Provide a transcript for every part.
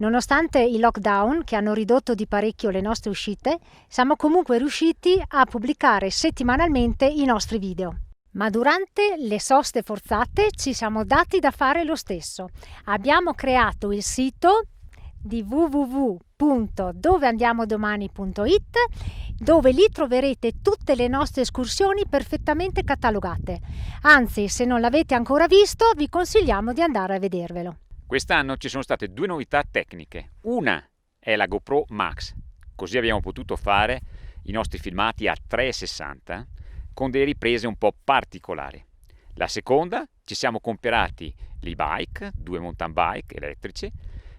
Nonostante i lockdown che hanno ridotto di parecchio le nostre uscite, siamo comunque riusciti a pubblicare settimanalmente i nostri video. Ma durante le soste forzate ci siamo dati da fare lo stesso. Abbiamo creato il sito di www.doveandiamodomani.it, dove lì troverete tutte le nostre escursioni perfettamente catalogate. Anzi, se non l'avete ancora visto, vi consigliamo di andare a vedervelo. Quest'anno ci sono state due novità tecniche. Una è la GoPro Max, così abbiamo potuto fare i nostri filmati a 360 con delle riprese un po' particolari. La seconda, ci siamo comprati l'e-bike, 2 mountain bike elettrici,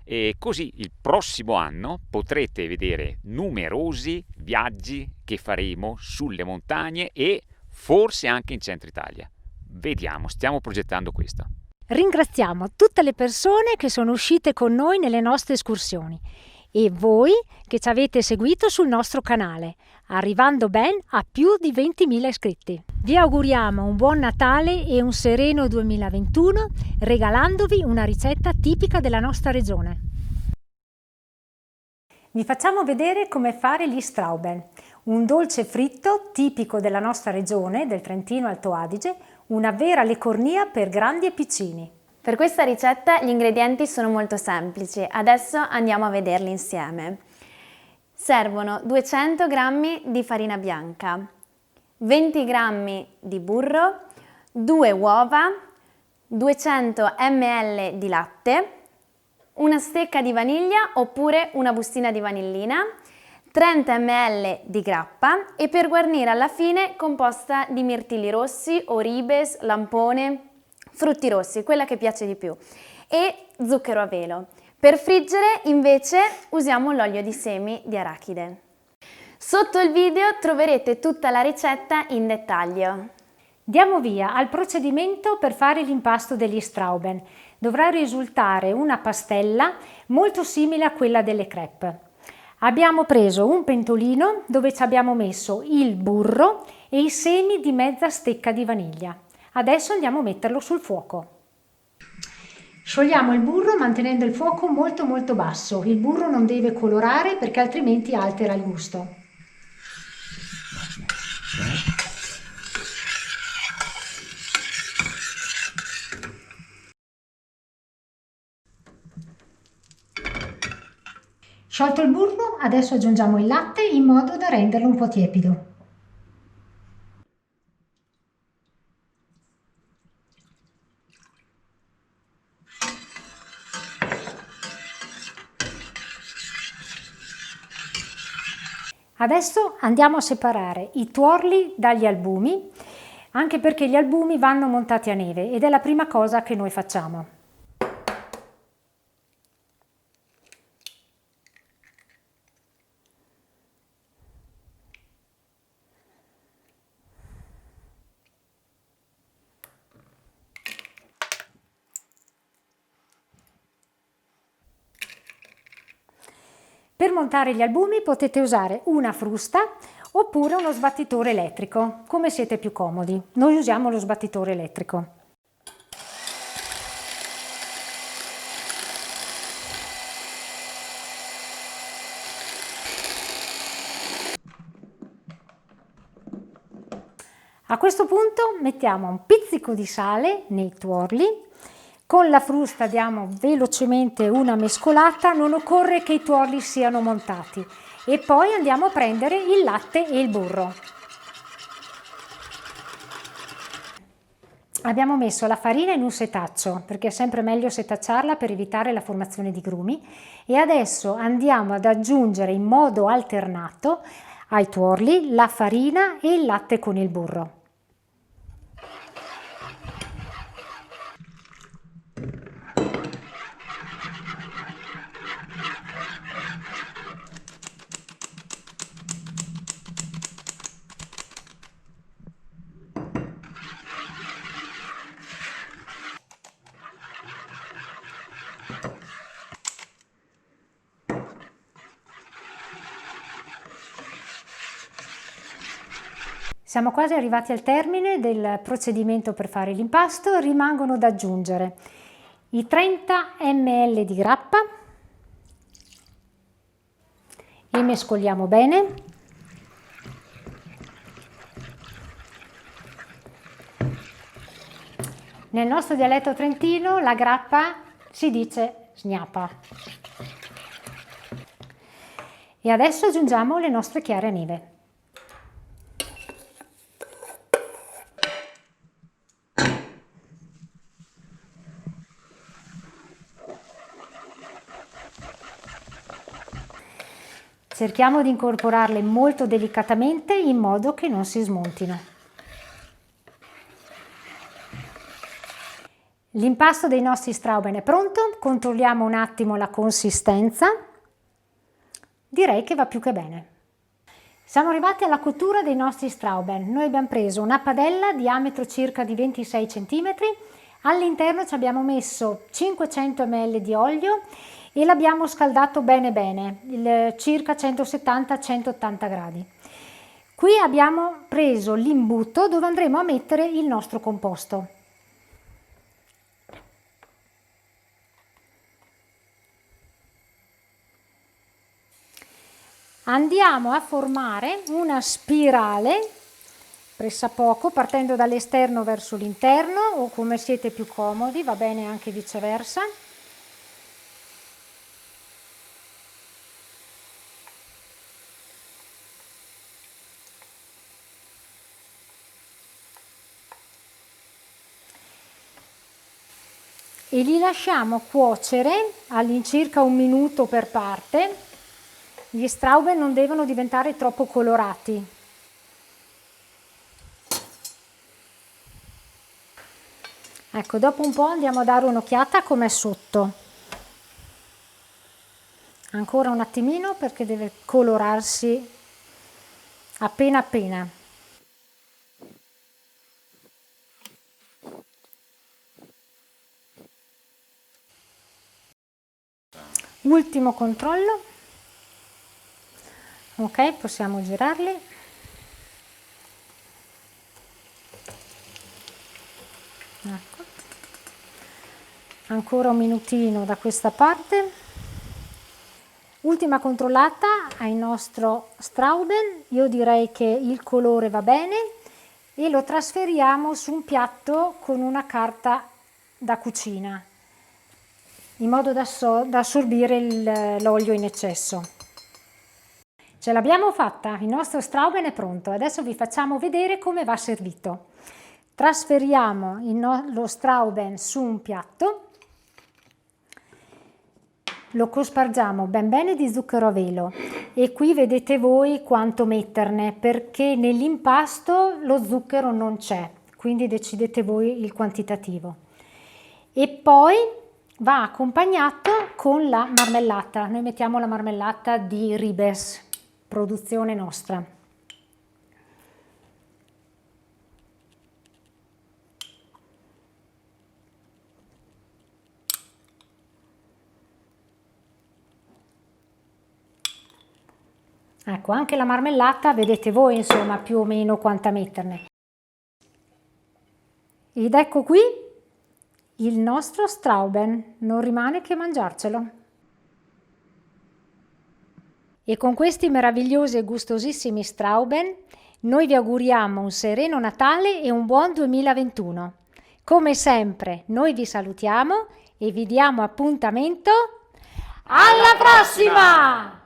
e così il prossimo anno potrete vedere numerosi viaggi che faremo sulle montagne e forse anche in centro Italia. Vediamo, stiamo progettando questo. Ringraziamo tutte le persone che sono uscite con noi nelle nostre escursioni e voi che ci avete seguito sul nostro canale, arrivando ben a più di 20.000 iscritti. Vi auguriamo un buon Natale e un sereno 2021 regalandovi una ricetta tipica della nostra regione. Vi facciamo vedere come fare gli Strauben, un dolce fritto tipico della nostra regione, del Trentino Alto Adige, una vera lecornia per grandi e piccini. Per questa ricetta gli ingredienti sono molto semplici, adesso andiamo a vederli insieme. Servono 200 g di farina bianca, 20 g di burro, 2 uova, 200 ml di latte, una stecca di vaniglia oppure una bustina di vanillina, 30 ml di grappa e per guarnire alla fine composta di mirtilli rossi, oribes, lampone, frutti rossi, quella che piace di più, e zucchero a velo. Per friggere invece usiamo l'olio di semi di arachide. Sotto il video troverete tutta la ricetta in dettaglio. Diamo via al procedimento per fare l'impasto degli Strauben. Dovrà risultare una pastella molto simile a quella delle crêpe. Abbiamo preso un pentolino dove ci abbiamo messo il burro e i semi di mezza stecca di vaniglia. Adesso andiamo a metterlo sul fuoco. Sciogliamo il burro mantenendo il fuoco molto basso. Il burro non deve colorare perché altrimenti altera il gusto. Sciolto il burro, adesso aggiungiamo il latte in modo da renderlo un po' tiepido. Adesso andiamo a separare i tuorli dagli albumi, anche perché gli albumi vanno montati a neve ed è la prima cosa che noi facciamo. Per montare gli albumi potete usare una frusta oppure uno sbattitore elettrico, come siete più comodi. Noi usiamo lo sbattitore elettrico. A questo punto mettiamo un pizzico di sale nei tuorli. Con la frusta diamo velocemente una mescolata, non occorre che i tuorli siano montati e poi andiamo a prendere il latte e il burro. Abbiamo messo la farina in un setaccio perché è sempre meglio setacciarla per evitare la formazione di grumi e adesso andiamo ad aggiungere in modo alternato ai tuorli la farina e il latte con il burro. Siamo quasi arrivati al termine del procedimento per fare l'impasto, rimangono da aggiungere i 30 ml di grappa, e mescoliamo bene. Nel nostro dialetto trentino la grappa si dice sgnappa. E adesso aggiungiamo le nostre chiare a neve. Cerchiamo di incorporarle molto delicatamente in modo che non si smontino. L'impasto dei nostri strauben è pronto, controlliamo un attimo la consistenza. Direi che va più che bene. Siamo arrivati alla cottura dei nostri strauben. Noi abbiamo preso una padella diametro circa di 26 cm, all'interno ci abbiamo messo 500 ml di olio e l'abbiamo scaldato bene bene, circa 170-180 gradi. Qui abbiamo preso l'imbuto dove andremo a mettere il nostro composto. Andiamo a formare una spirale pressappoco partendo dall'esterno verso l'interno o come siete più comodi, va bene anche viceversa. E li lasciamo cuocere all'incirca 1 minuto per parte. Gli strauben non devono diventare troppo colorati. Ecco, dopo un po' andiamo a dare un'occhiata com'è sotto. Ancora un attimino perché deve colorarsi appena appena. Ultimo controllo. Ok, possiamo girarli. Ecco. Ancora un minutino da questa parte. Ultima controllata al nostro strauben. Io direi che il colore va bene e lo trasferiamo su un piatto con una carta da cucina in modo da assorbire l'olio in eccesso. Ce l'abbiamo fatta, il nostro strauben è pronto, adesso vi facciamo vedere come va servito. Trasferiamo lo strauben su un piatto, lo cospargiamo ben bene di zucchero a velo e qui vedete voi quanto metterne perché nell'impasto lo zucchero non c'è, quindi decidete voi il quantitativo. E poi va accompagnato con la marmellata, noi mettiamo la marmellata di Ribes, produzione nostra. Ecco, anche la marmellata vedete voi insomma più o meno quanta metterne. Ed ecco qui il nostro strauben, non rimane che mangiarcelo. E con questi meravigliosi e gustosissimi strauben noi vi auguriamo un sereno Natale e un buon 2021. Come sempre noi vi salutiamo e vi diamo appuntamento alla prossima!